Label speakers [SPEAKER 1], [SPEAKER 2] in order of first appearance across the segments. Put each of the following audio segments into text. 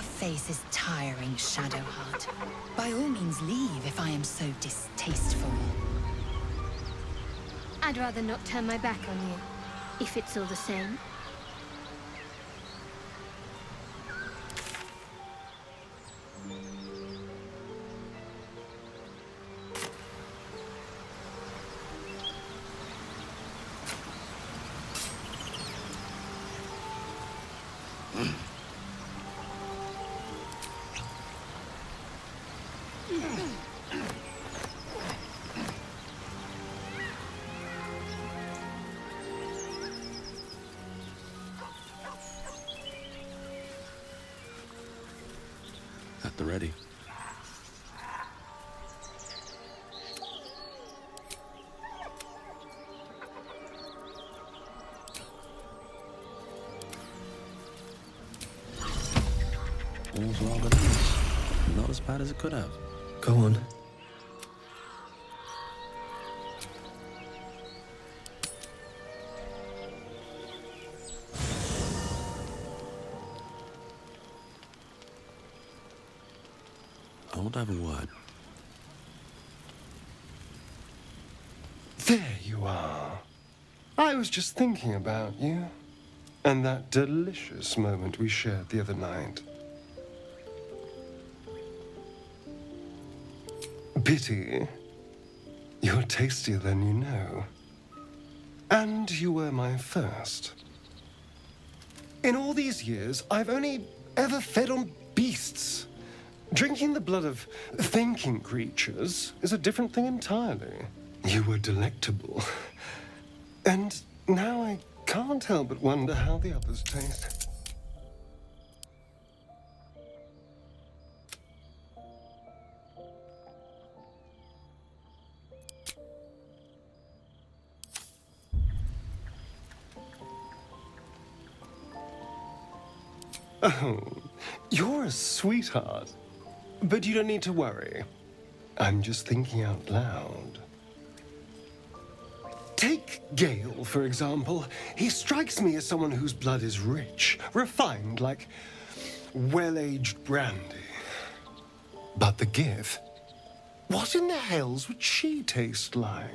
[SPEAKER 1] face is tiring, Shadowheart. By all means leave if I am so distasteful.
[SPEAKER 2] I'd rather not turn my back on you, if it's all the same.
[SPEAKER 3] At the ready. All's well that ends. Not as bad as it could have.
[SPEAKER 4] Go on.
[SPEAKER 3] I want to have a word.
[SPEAKER 5] There you are. I was just thinking about you. And that delicious moment we shared the other night. Pity. You're tastier than you know. And you were my first. In all these years, I've only ever fed on beasts. Drinking the blood of thinking creatures is a different thing entirely. You were delectable. And now I can't help but wonder how the others taste. Oh, you're a sweetheart. But you don't need to worry. I'm just thinking out loud. Take Gale, for example. He strikes me as someone whose blood is rich, refined, like well-aged brandy. But the Gith? What in the hells would she taste like?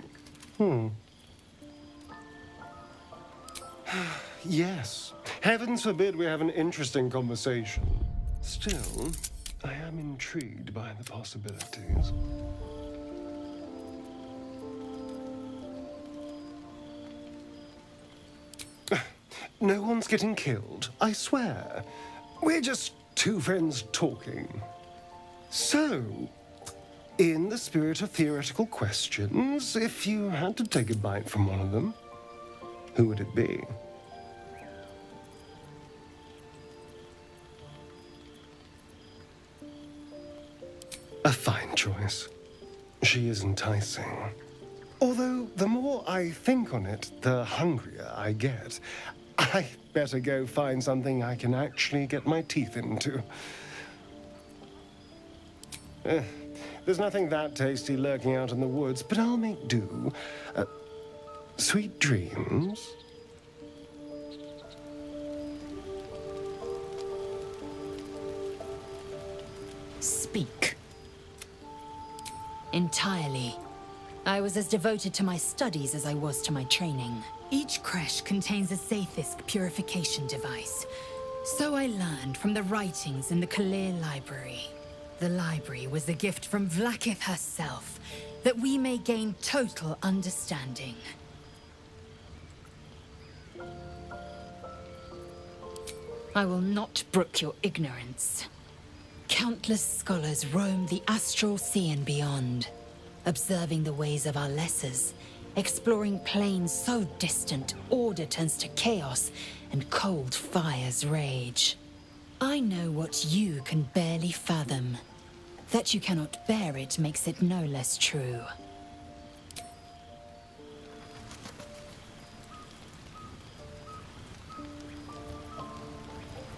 [SPEAKER 5] Yes. Heavens forbid we have an interesting conversation. Still, I am intrigued by the possibilities. No one's getting killed, I swear. We're just two friends talking. So, in the spirit of theoretical questions, if you had to take a bite from one of them, who would it be? A fine choice. She is enticing. Although, the more I think on it, the hungrier I get. I better go find something I can actually get my teeth into. There's nothing that tasty lurking out in the woods, but I'll make do. Sweet dreams.
[SPEAKER 1] Speak. Entirely. I was as devoted to my studies as I was to my training. Each creche contains a Zaithisk purification device. So I learned from the writings in the Kalir Library. The library was a gift from Vlaakith herself, that we may gain total understanding. I will not brook your ignorance. Countless scholars roam the astral sea and beyond, observing the ways of our lessers, exploring planes so distant order turns to chaos and cold fires rage. I know what you can barely fathom. That you cannot bear it makes it no less true.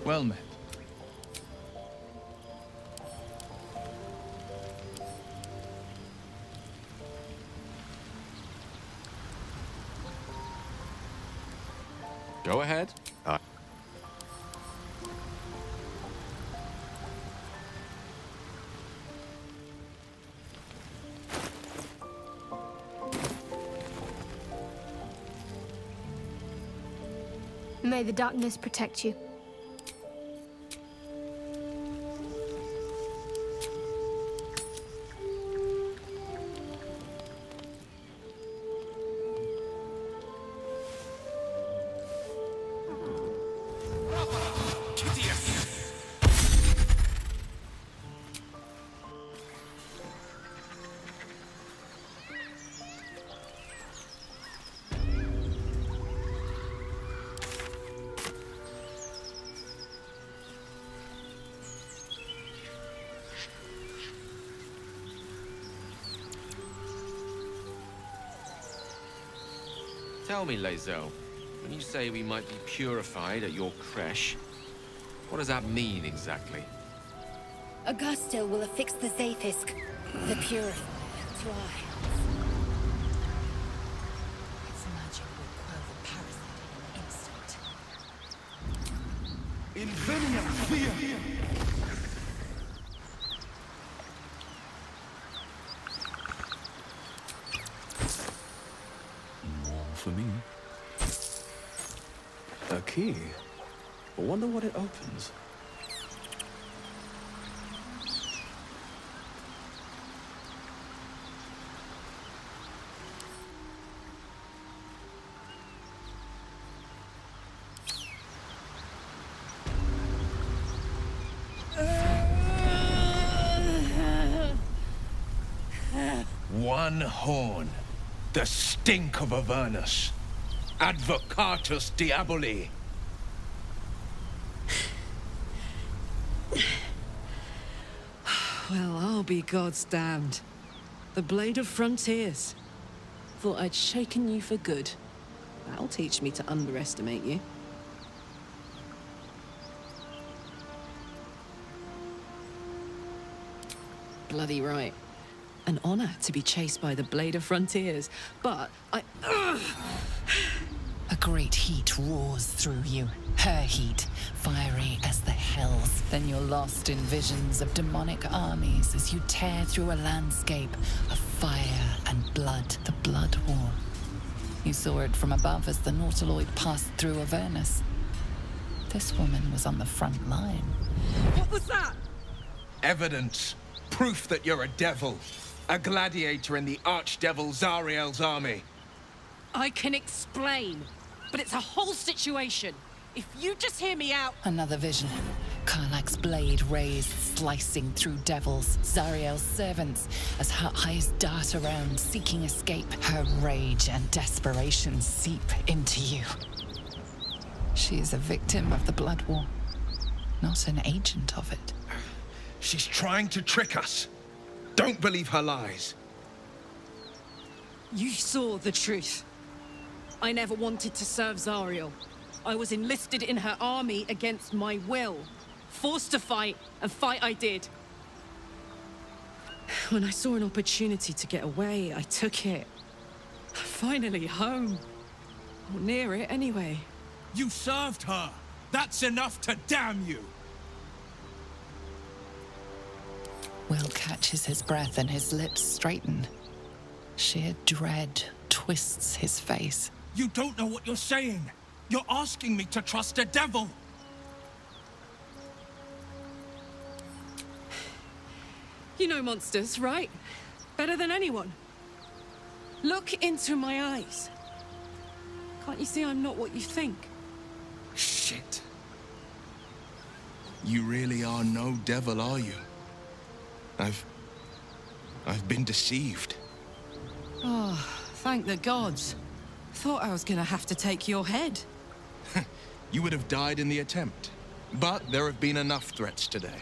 [SPEAKER 6] Well met.
[SPEAKER 7] Go ahead.
[SPEAKER 2] May the darkness protect you.
[SPEAKER 4] Tell me, Lae'zel, when you say we might be purified at your creche, what does that mean exactly?
[SPEAKER 1] Augusto will affix the Zaith'isk, the purifier, to our hands. Its magic will quell the parasite in an instant.
[SPEAKER 5] Inveniam fear!
[SPEAKER 3] More for me. A key. I wonder what it opens.
[SPEAKER 6] One horn. The stink of Avernus. Advocatus Diaboli.
[SPEAKER 7] Well, I'll be God's damned. The Blade of Frontiers. Thought I'd shaken you for good. That'll teach me to underestimate you. Bloody right. An honor to be chased by the Blade of Frontiers, but I...
[SPEAKER 1] A great heat roars through you. Her heat, fiery as the hells. Then you're lost in visions of demonic armies as you tear through a landscape of fire and blood. The Blood War. You saw it from above as the Nautiloid passed through Avernus. This woman was on the front line.
[SPEAKER 7] What was that?
[SPEAKER 6] Evidence. Proof that you're a devil. A gladiator in the Archdevil Zariel's army.
[SPEAKER 7] I can explain, but it's a whole situation. If you just hear me out...
[SPEAKER 1] Another vision. Karlach's blade raised, slicing through devils, Zariel's servants, as her eyes dart around, seeking escape. Her rage and desperation seep into you. She is a victim of the Blood War, not an agent of it.
[SPEAKER 6] She's trying to trick us. Don't believe her lies.
[SPEAKER 7] You saw the truth. I never wanted to serve Zariel. I was enlisted in her army against my will. Forced to fight, and fight I did. When I saw an opportunity to get away, I took it. Finally home. Or near it, anyway.
[SPEAKER 6] You served her. That's enough to damn you.
[SPEAKER 1] Will catches his breath and his lips straighten. Sheer dread twists his face.
[SPEAKER 6] You don't know what you're saying. You're asking me to trust a devil.
[SPEAKER 7] You know monsters, right? Better than anyone. Look into my eyes. Can't you see I'm not what you think?
[SPEAKER 6] Shit. You really are no devil, are you? I've been deceived.
[SPEAKER 7] Oh, thank the gods. Thought I was gonna have to take your head.
[SPEAKER 6] You would have died in the attempt. But there have been enough threats today.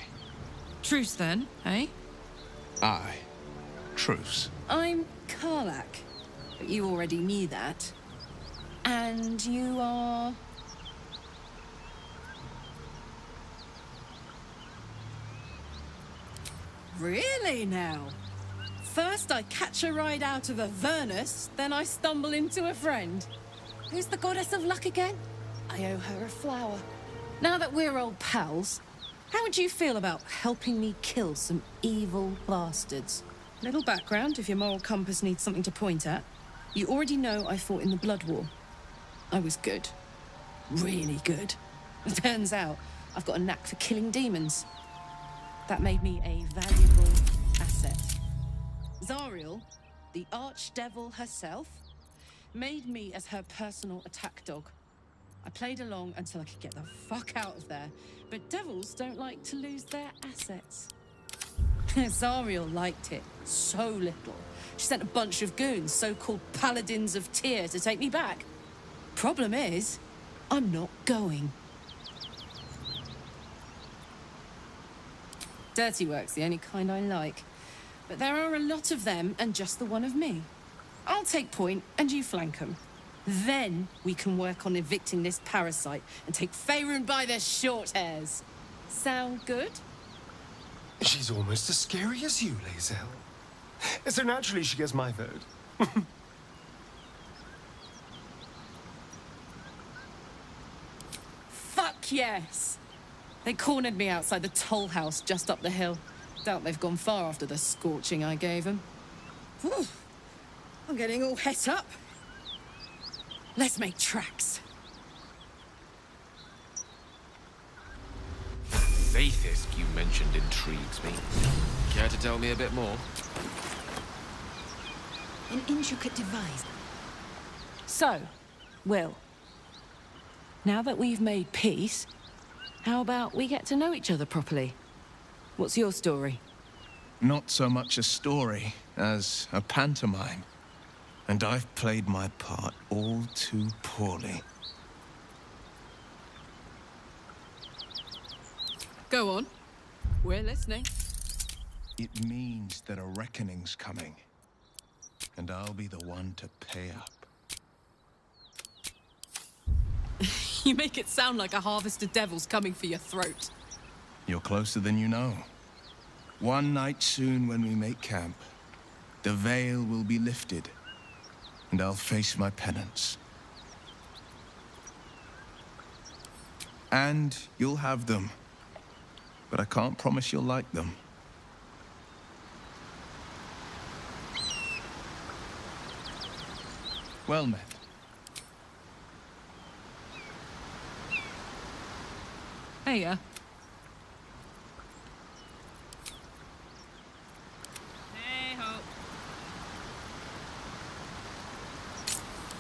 [SPEAKER 7] Truce then, eh?
[SPEAKER 6] Aye. Truce.
[SPEAKER 7] I'm Karlach. But you already knew that. And you are... Really now? First I catch a ride out of Avernus, then I stumble into a friend. Who's the goddess of luck again? I owe her a flower. Now that we're old pals, how would you feel about helping me kill some evil bastards? Little background if your moral compass needs something to point at. You already know I fought in the Blood War. I was good. really good. Turns out I've got a knack for killing demons. That made me a valuable asset. Zariel, the archdevil herself, made me as her personal attack dog. I played along until I could get the fuck out of there, but devils don't like to lose their assets. Zariel liked it so little. She sent a bunch of goons, so-called Paladins of Tyr, to take me back. Problem is, I'm not going. Dirty work's the only kind I like. But there are a lot of them and just the one of me. I'll take point and you flank 'em. Then we can work on evicting this parasite and take Faerun by the short hairs. Sound good?
[SPEAKER 5] She's almost as scary as you, Lae'zel. So naturally she gets my vote.
[SPEAKER 7] Fuck yes! They cornered me outside the toll house just up the hill. Doubt they've gone far after the scorching I gave them. Whew. I'm getting all het up. Let's make tracks.
[SPEAKER 4] Zaith'isk you mentioned intrigues me. Care to tell me a bit more?
[SPEAKER 1] An intricate device.
[SPEAKER 7] So, Will, now that we've made peace, how about we get to know each other properly? What's your story?
[SPEAKER 6] Not so much a story as a pantomime. And I've played my part all too poorly.
[SPEAKER 7] Go on. We're listening.
[SPEAKER 6] It means that a reckoning's coming. And I'll be the one to pay up.
[SPEAKER 7] You make it sound like a harvest of devils coming for your throat.
[SPEAKER 6] You're closer than you know. One night soon when we make camp, the veil will be lifted, and I'll face my penance. And you'll have them, but I can't promise you'll like them. Well met.
[SPEAKER 7] Hey,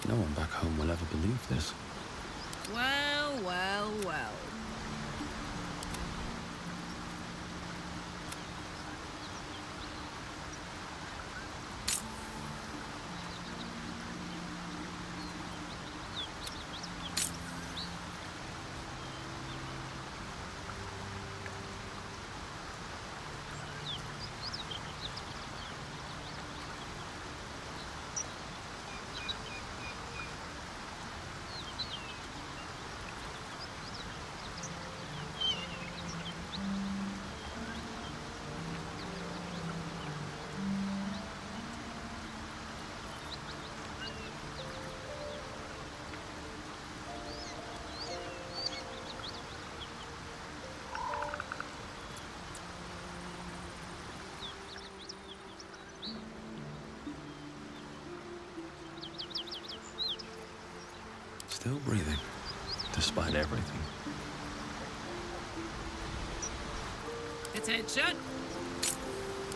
[SPEAKER 3] No one back home will ever believe this.
[SPEAKER 7] Well, well, well.
[SPEAKER 3] Still breathing, despite everything.
[SPEAKER 7] Attention!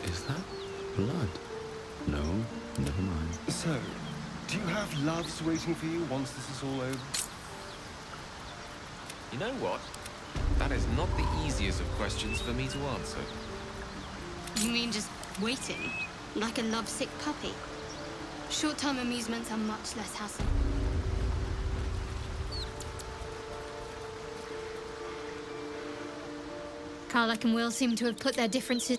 [SPEAKER 3] Is that blood? No, never mind.
[SPEAKER 5] So, do you have loves waiting for you once this is all over?
[SPEAKER 4] You know what? That is not the easiest of questions for me to answer.
[SPEAKER 2] You mean just waiting? Like a lovesick puppy? Short-term amusements are much less hassle. Karlach and Will seem to have put their differences...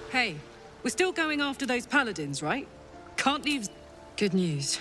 [SPEAKER 7] Hey, we're still going after those paladins, right? Can't leave... Good news.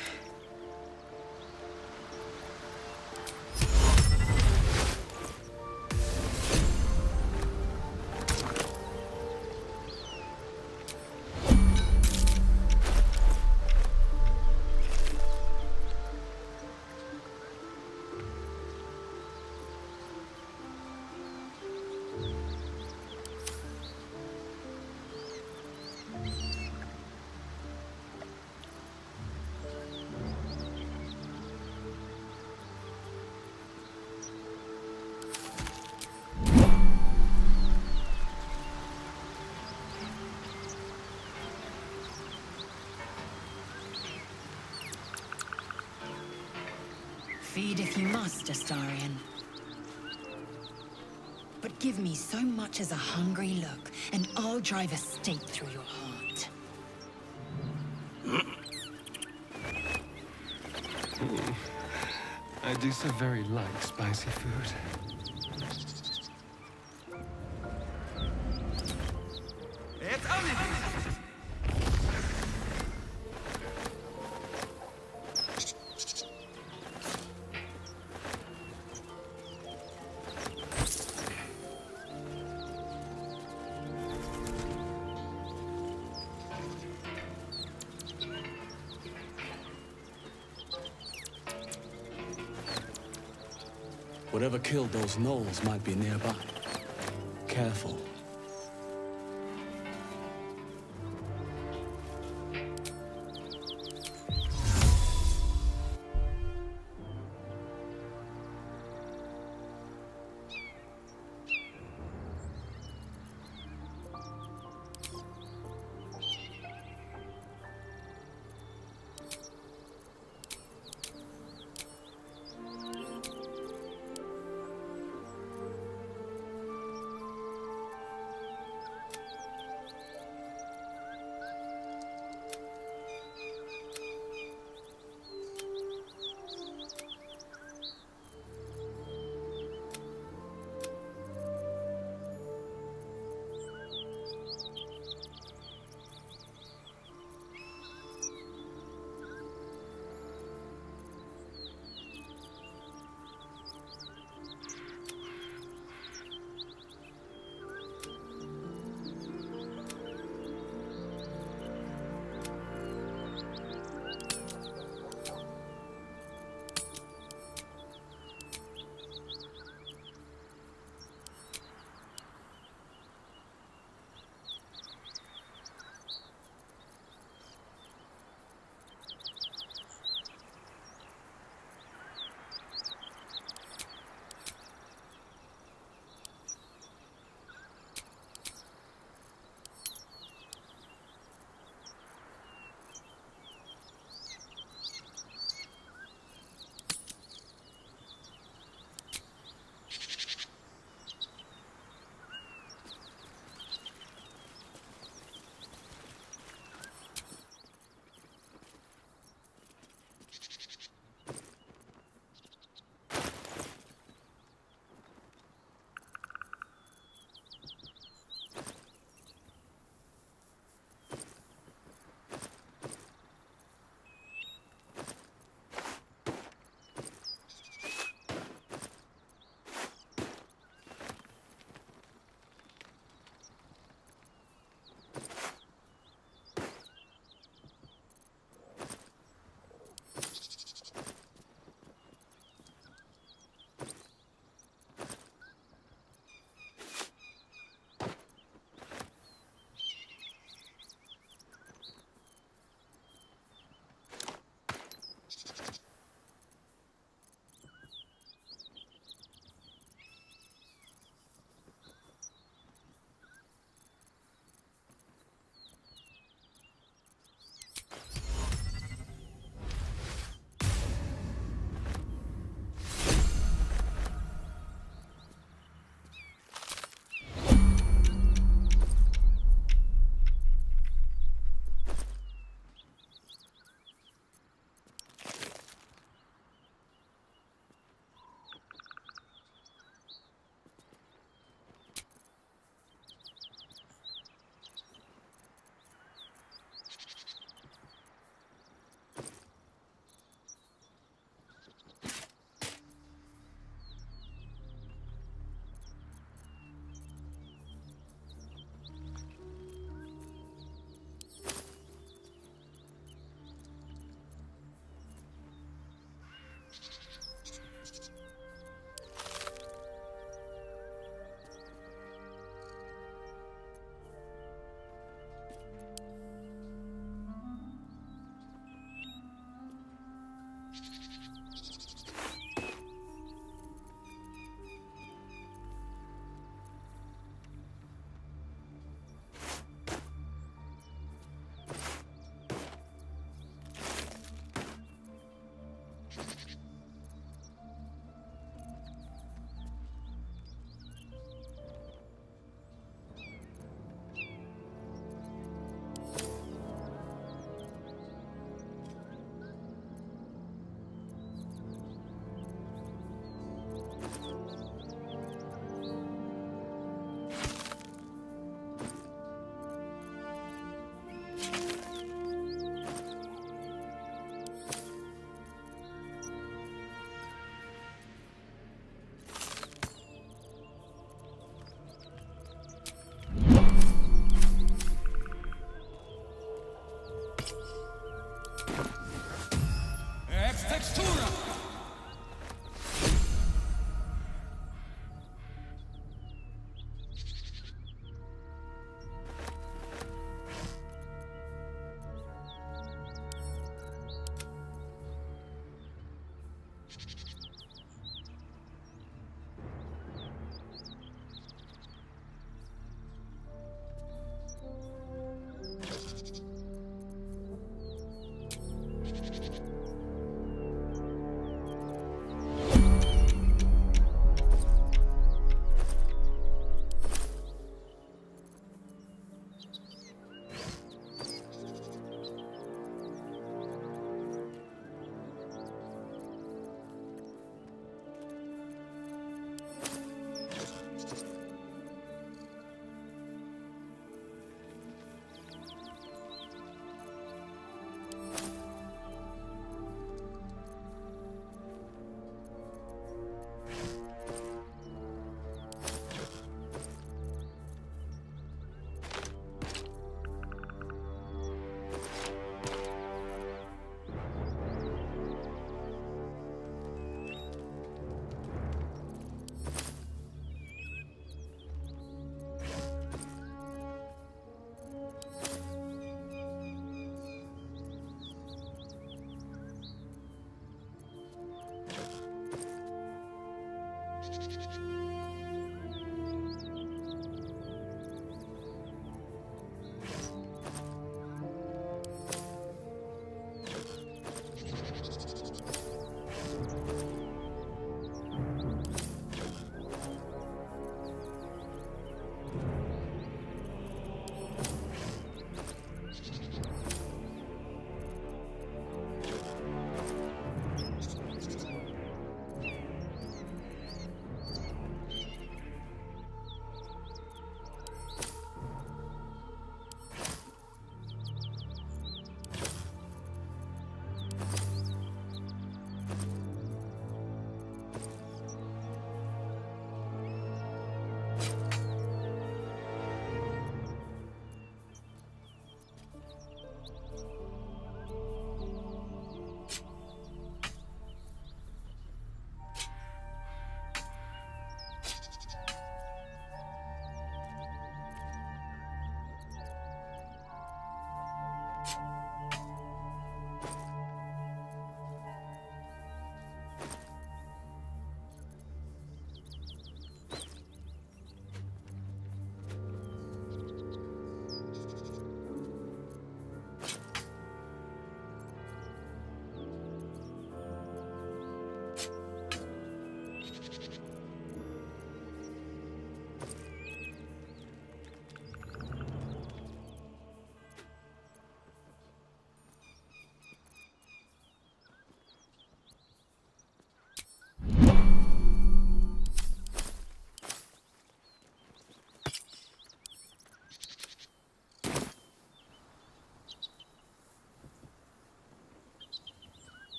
[SPEAKER 1] Feed if you must, Astarion. But give me so much as a hungry look, and I'll drive a stake through your heart.
[SPEAKER 5] I do so very like spicy food.
[SPEAKER 3] Whatever killed those gnolls might be nearby. Careful.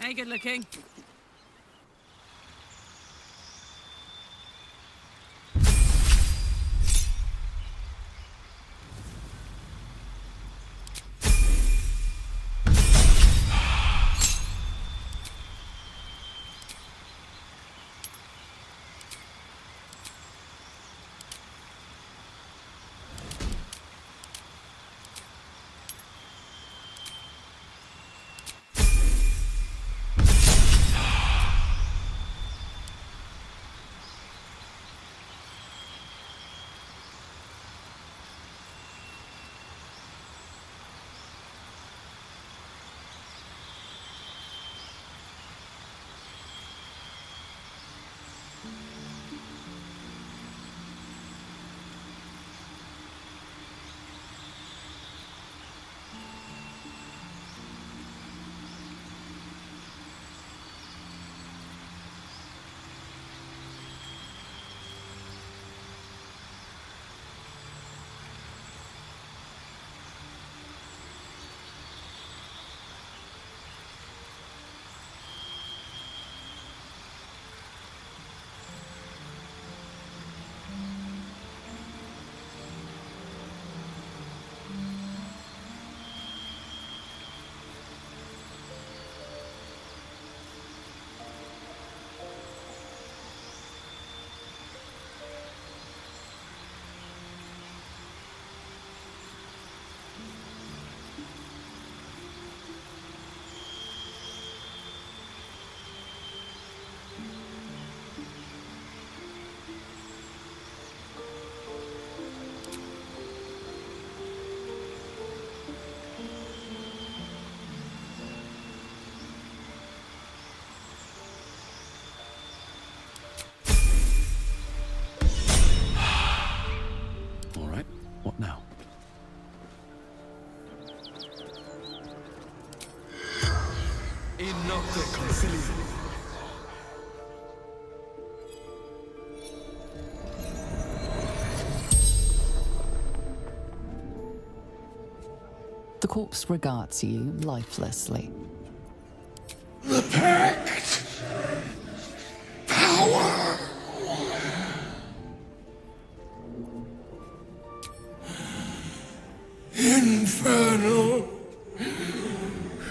[SPEAKER 7] Hey, good looking.
[SPEAKER 3] All right, what now?
[SPEAKER 8] In nocte concilium.
[SPEAKER 9] The corpse regards you lifelessly.
[SPEAKER 8] The pact! Power! Infernal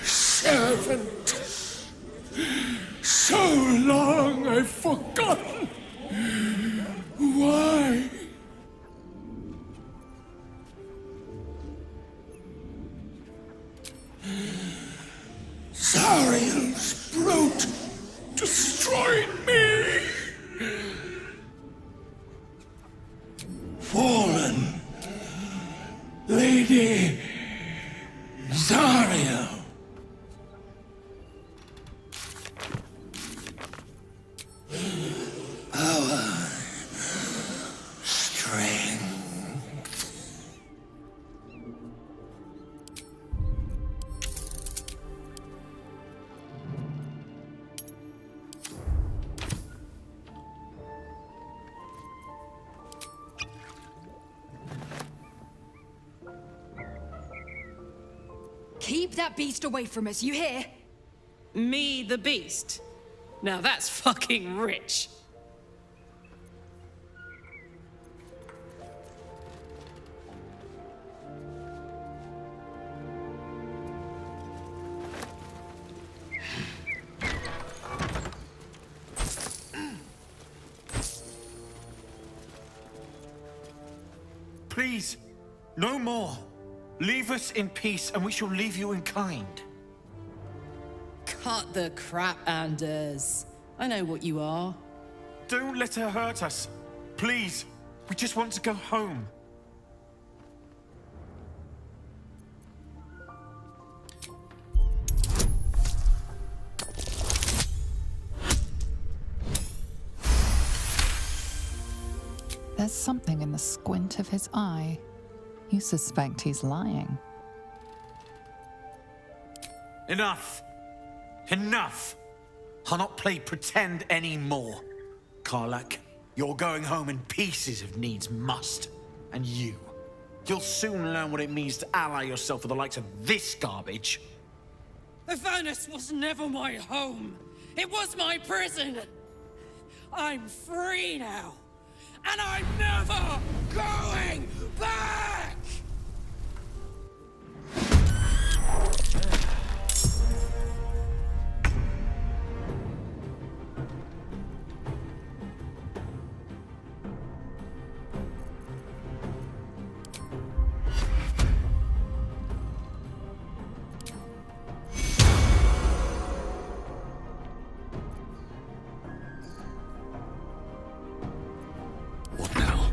[SPEAKER 8] servant! So long I've forgotten why. Zariel's brute destroyed me. Fallen Lady Zariel. Power, strength.
[SPEAKER 10] Keep that beast away from us, you hear?
[SPEAKER 7] Me, the beast. Now that's fucking rich.
[SPEAKER 11] Please, no more. Leave us in peace, and we shall leave you in kind.
[SPEAKER 7] Cut the crap, Anders. I know what you are.
[SPEAKER 11] Don't let her hurt us. Please, we just want to go home.
[SPEAKER 9] There's something in the squint of his eye. You suspect he's lying.
[SPEAKER 11] Enough! Enough! I'll not play pretend anymore. Karlach, you're going home in pieces if needs must. And you'll soon learn what it means to ally yourself with the likes of this garbage.
[SPEAKER 7] Avernus was never my home. It was my prison. I'm free now. And I'm never going back!
[SPEAKER 3] What now?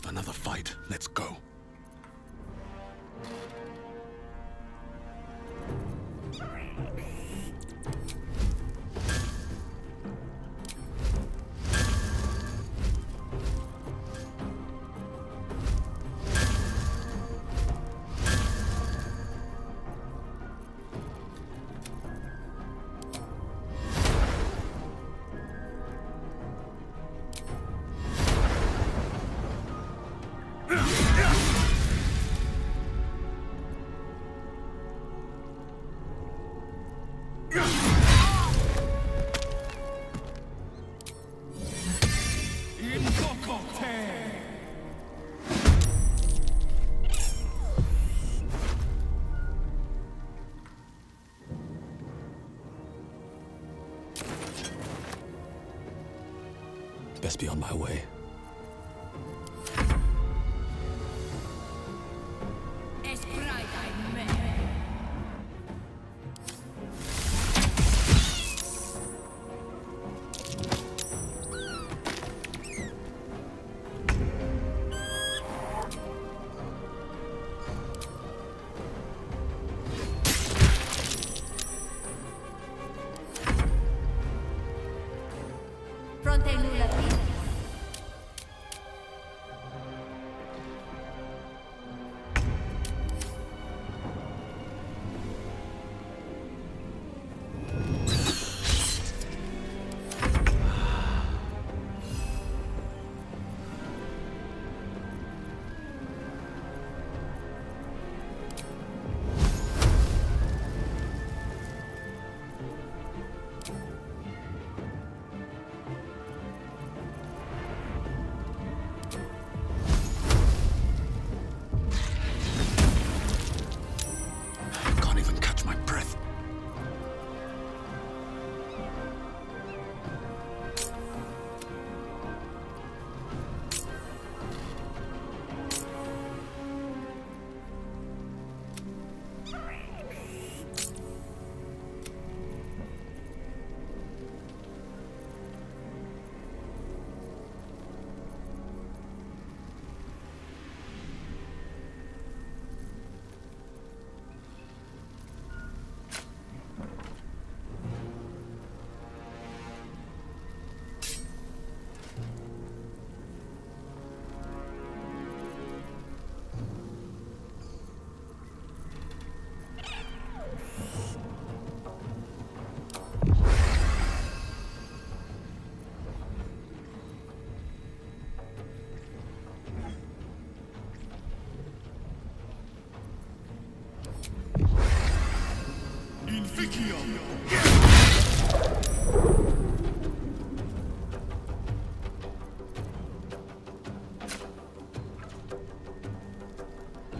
[SPEAKER 3] Another fight. Let's go. Best be on my way.
[SPEAKER 12] Fronte nulla fine.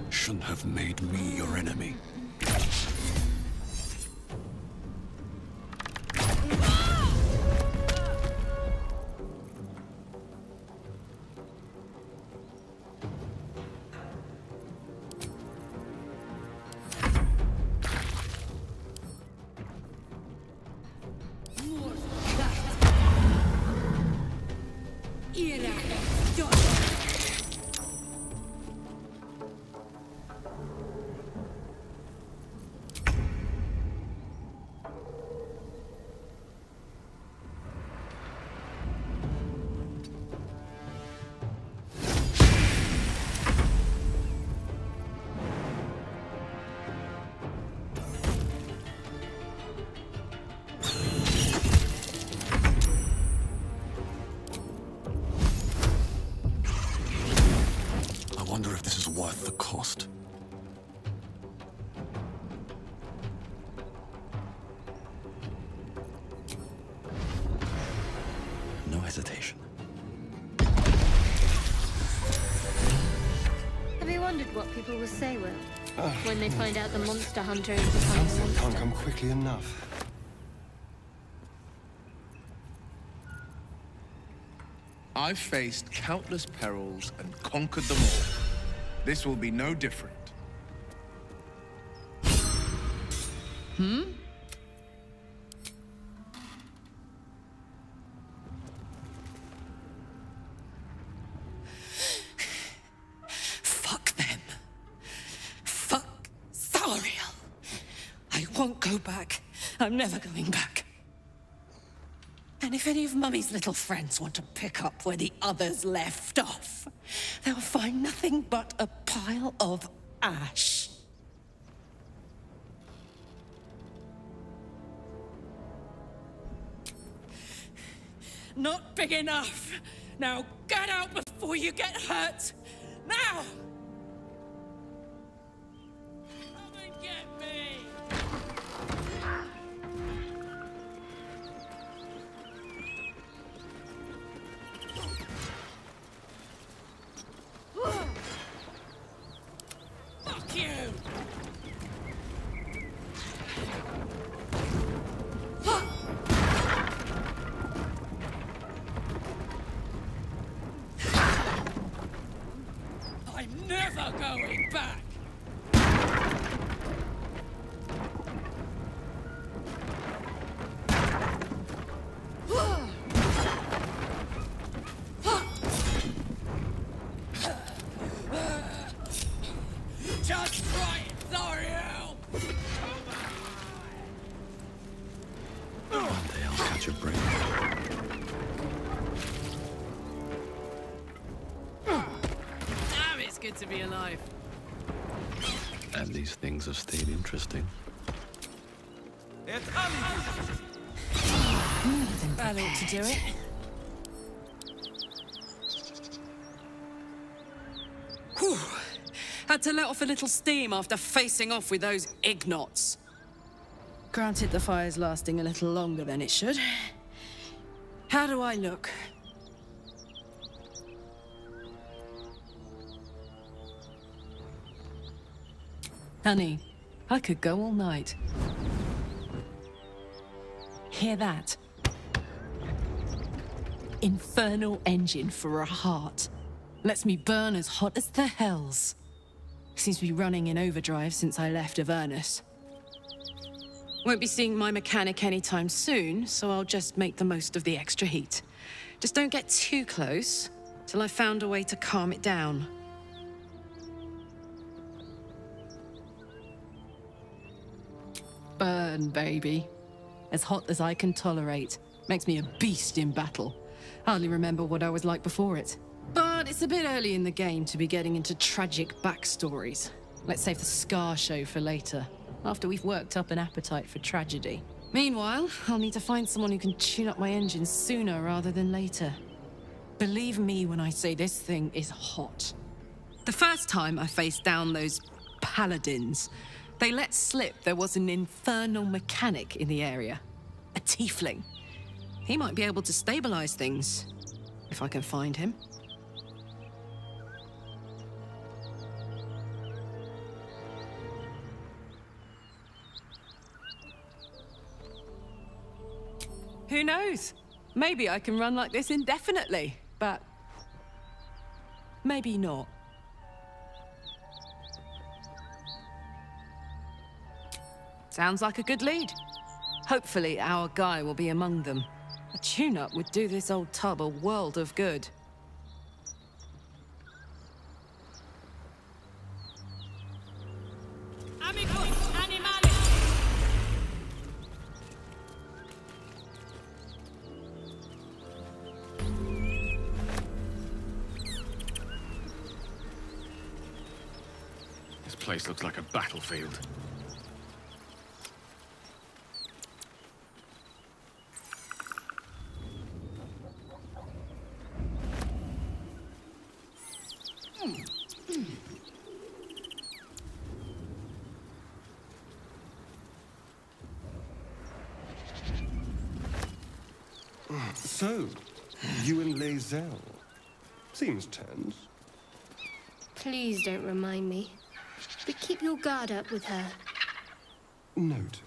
[SPEAKER 8] Shouldn't have made me your enemy. I wonder if this is worth the cost. No hesitation.
[SPEAKER 2] Have you wondered what people will say, Will? When they find out the monster hunter is becoming a
[SPEAKER 5] Can't
[SPEAKER 2] monster?
[SPEAKER 5] come quickly enough.
[SPEAKER 6] I've faced countless perils and conquered them all. This will be no different.
[SPEAKER 7] Fuck them. Fuck Zariel. I won't go back. I'm never going back. And if any of Mummy's little friends want to pick up where the others left off, they'll find nothing but a pile of ash. Not big enough. Now get out before you get hurt. Now! Come and get me! Fuck you! I'm never going back! Just try it, Zariel!
[SPEAKER 8] One day I'll catch a break.
[SPEAKER 7] Damn, it's good to be alive.
[SPEAKER 8] And these things have stayed interesting.
[SPEAKER 7] That ought to do it. Whew. Had to let off a little steam after facing off with those Ignots. Granted, the fire's lasting a little longer than it should. How do I look? Honey, I could go all night. Hear that? Infernal engine for a heart. Lets me burn as hot as the hells. Seems to be running in overdrive since I left Avernus. Won't be seeing my mechanic anytime soon, so I'll just make the most of the extra heat. Just don't get too close till I've found a way to calm it down. Burn, baby. As hot as I can tolerate. Makes me a beast in battle. Hardly remember what I was like before it. But it's a bit early in the game to be getting into tragic backstories. Let's save the Scar show for later, after we've worked up an appetite for tragedy. Meanwhile, I'll need to find someone who can tune up my engine sooner rather than later. Believe me when I say this thing is hot. The first time I faced down those paladins, They let slip there was an infernal mechanic in the area. A tiefling. He might be able to stabilize things, if I can find him. Who knows? Maybe I can run like this indefinitely, but maybe not. Sounds like a good lead. Hopefully our guy will be among them. A tune-up would do this old tub a world of good.
[SPEAKER 3] This place looks like a battlefield.
[SPEAKER 5] So, you and Lae'zel. Seems tense.
[SPEAKER 2] Please don't remind me. But keep your guard up with her.
[SPEAKER 5] Note.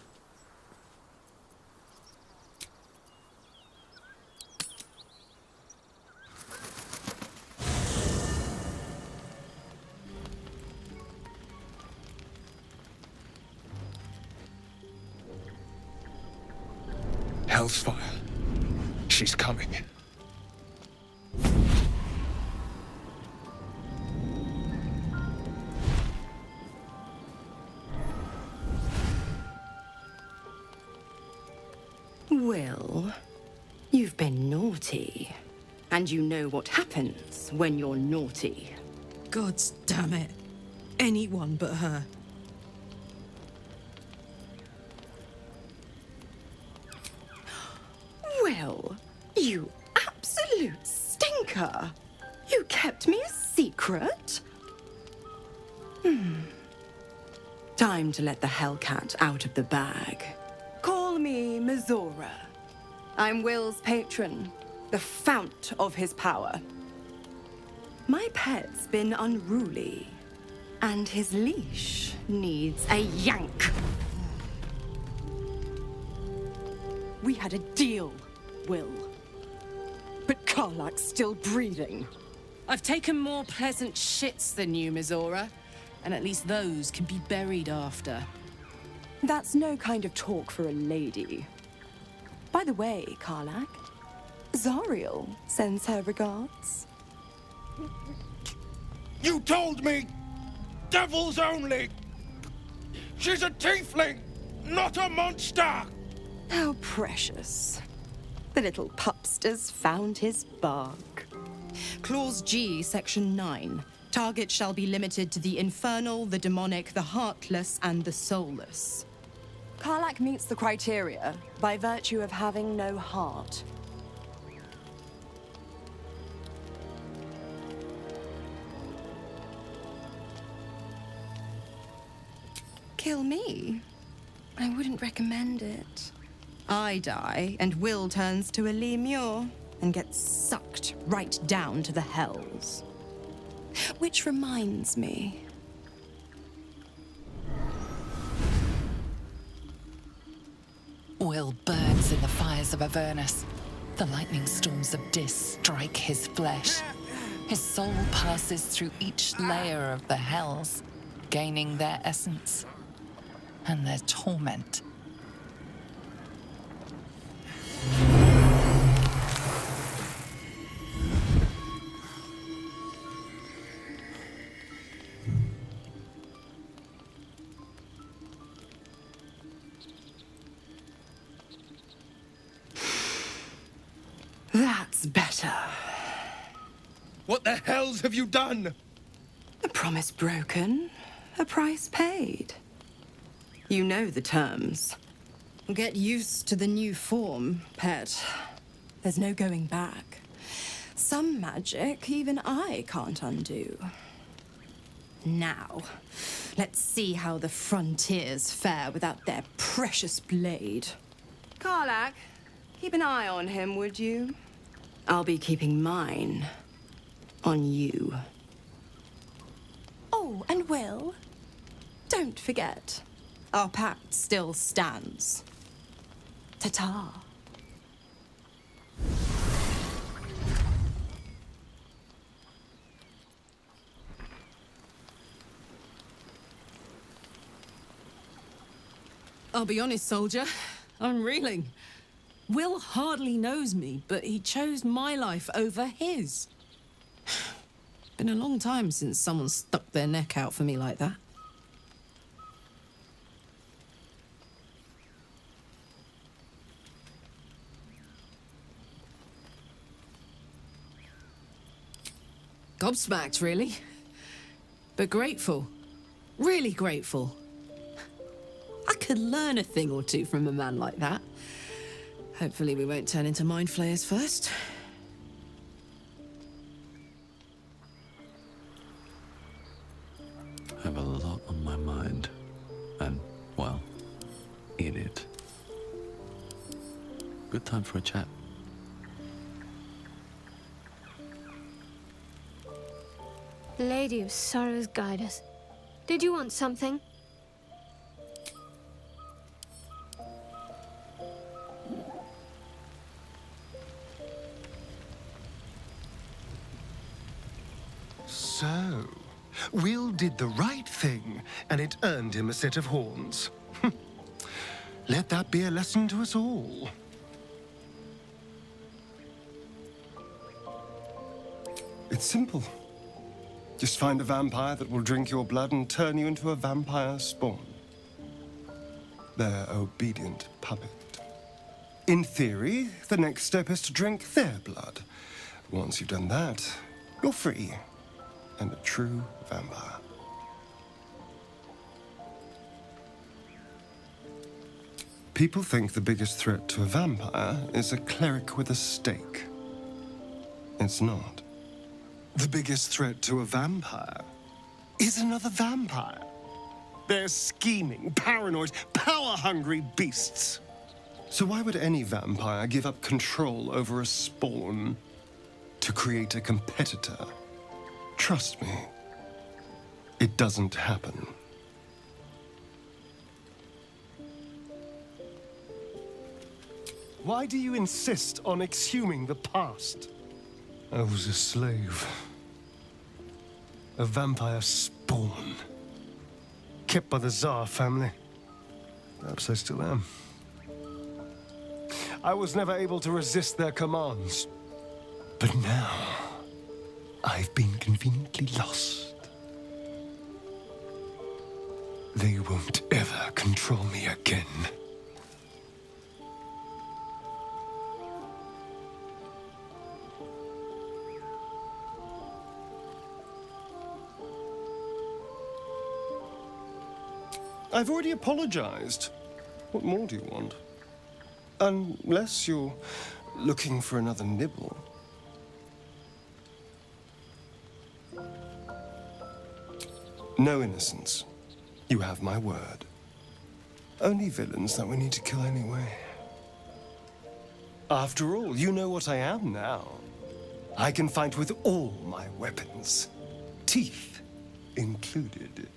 [SPEAKER 6] Hellsfire. She's coming.
[SPEAKER 12] Well, you've been naughty. And you know what happens when you're naughty.
[SPEAKER 7] Gods damn it. Anyone but her.
[SPEAKER 12] Well, you absolute stinker. You kept me a secret? Time to let the Hellcat out of the bag. Call me Mizora. I'm Will's patron, the fount of his power. My pet's been unruly, and his leash needs a yank. We had a deal, Will. But Karlach's still breathing.
[SPEAKER 7] I've taken more pleasant shits than you, Mizora. And at least those can be buried after.
[SPEAKER 12] That's no kind of talk for a lady. By the way, Karlach, Zariel sends her regards.
[SPEAKER 6] You told me! Devils only! She's a tiefling, not a monster!
[SPEAKER 12] How precious. The little pupster's found his bark. Clause G, Section 9. Target shall be limited to the infernal, the demonic, the heartless, and the soulless. Karlach meets the criteria by virtue of having no heart. Kill me? I wouldn't recommend it. I die, and Will turns to a Lemure and gets sucked right down to the hells. Which reminds me.
[SPEAKER 9] Will burns in the fires of Avernus. The lightning storms of Dis strike his flesh. His soul passes through each layer of the hells, gaining their essence and their torment.
[SPEAKER 12] That's better.
[SPEAKER 6] What the hells have you done?
[SPEAKER 12] A promise broken, a price paid. You know the terms. Get used to the new form, pet. There's no going back. Some magic even I can't undo. Now, let's see how the frontiers fare without their precious blade. Karlach, keep an eye on him, would you? I'll be keeping mine on you. Oh, and Will, don't forget, our pact still stands. Ta-ta.
[SPEAKER 7] I'll be honest, soldier. I'm reeling. Will hardly knows me, but he chose my life over his. Been a long time since someone stuck their neck out for me like that. Gobsmacked, really. But grateful. Really grateful. I could learn a thing or two from a man like that. Hopefully we won't turn into mind flayers first.
[SPEAKER 8] I have a lot on my mind. And, well, in it. Good time for a chat.
[SPEAKER 2] Lady of Sorrows, guide us. Did you want something?
[SPEAKER 5] So, Will did the right thing, and it earned him a set of horns. Let that be a lesson to us all. It's simple. Just find a vampire that will drink your blood and turn you into a vampire spawn. Their obedient puppet. In theory, the next step is to drink their blood. Once you've done that, you're free. And a true vampire. People think the biggest threat to a vampire is a cleric with a stake. It's not. The biggest threat to a vampire is another vampire. They're scheming, paranoid, power-hungry beasts. So why would any vampire give up control over a spawn to create a competitor? Trust me, it doesn't happen. Why do you insist on exhuming the past? I was a slave. A vampire spawn. Kept by the Tsar family. Perhaps I still am. I was never able to resist their commands. But now, I've been conveniently lost. They won't ever control me again. I've already apologized. What more do you want? Unless you're looking for another nibble. No innocence. You have my word. Only villains that we need to kill anyway. After all, you know what I am now. I can fight with all my weapons. Teeth included.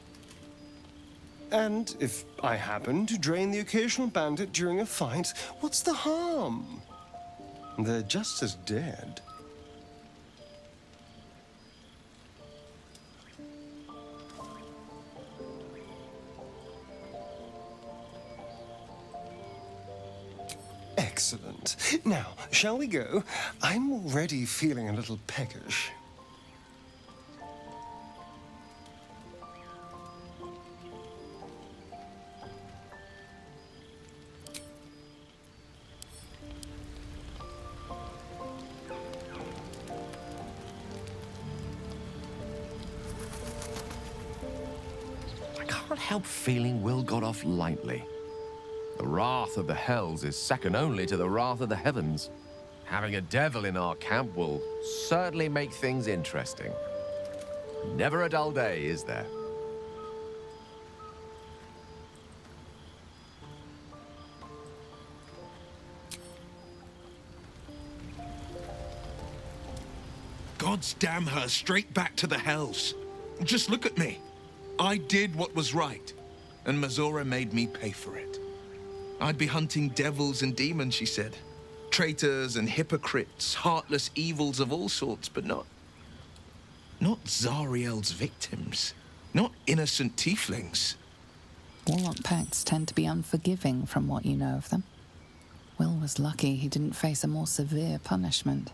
[SPEAKER 5] And if I happen to drain the occasional bandit during a fight, what's the harm? They're just as dead. Excellent. Now, shall we go? I'm already feeling a little peckish.
[SPEAKER 4] I can't help feeling Will got off lightly. The wrath of the Hells is second only to the wrath of the heavens. Having a devil in our camp will certainly make things interesting. Never a dull day, is there?
[SPEAKER 6] Gods damn her, straight back to the hells. Just look at me. I did what was right, and Mizora made me pay for it. I'd be hunting devils and demons, she said. Traitors and hypocrites, heartless evils of all sorts, but not Zariel's victims. Not innocent tieflings.
[SPEAKER 9] Warlock pacts tend to be unforgiving from what you know of them. Will was lucky he didn't face a more severe punishment.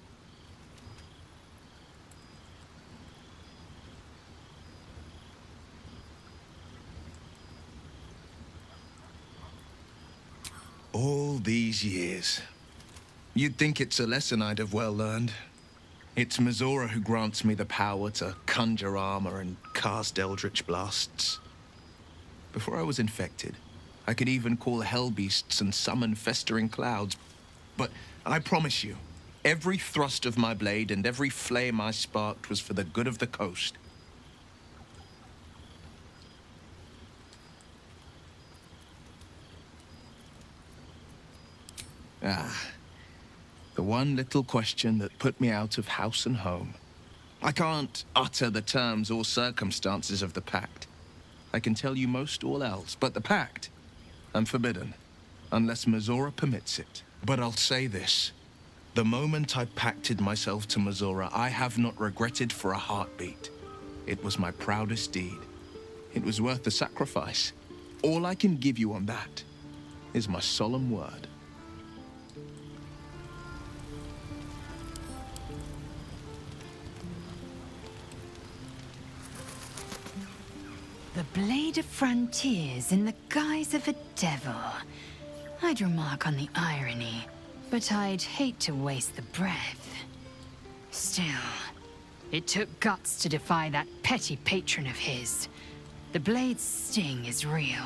[SPEAKER 6] All these years. You'd think it's a lesson I'd have well learned. It's Mizora who grants me the power to conjure armor and cast eldritch blasts. Before I was infected, I could even call hell beasts and summon festering clouds. But I promise you, every thrust of my blade and every flame I sparked was for the good of the coast. The one little question that put me out of house and home. I can't utter the terms or circumstances of the pact. I can tell you most all else, but the pact, I'm forbidden, unless Mizora permits it. But I'll say this. The moment I pacted myself to Mizora, I have not regretted for a heartbeat. It was my proudest deed. It was worth the sacrifice. All I can give you on that is my solemn word.
[SPEAKER 1] The Blade of Frontiers in the guise of a devil. I'd remark on the irony, but I'd hate to waste the breath. Still, it took guts to defy that petty patron of his. The Blade's sting is real.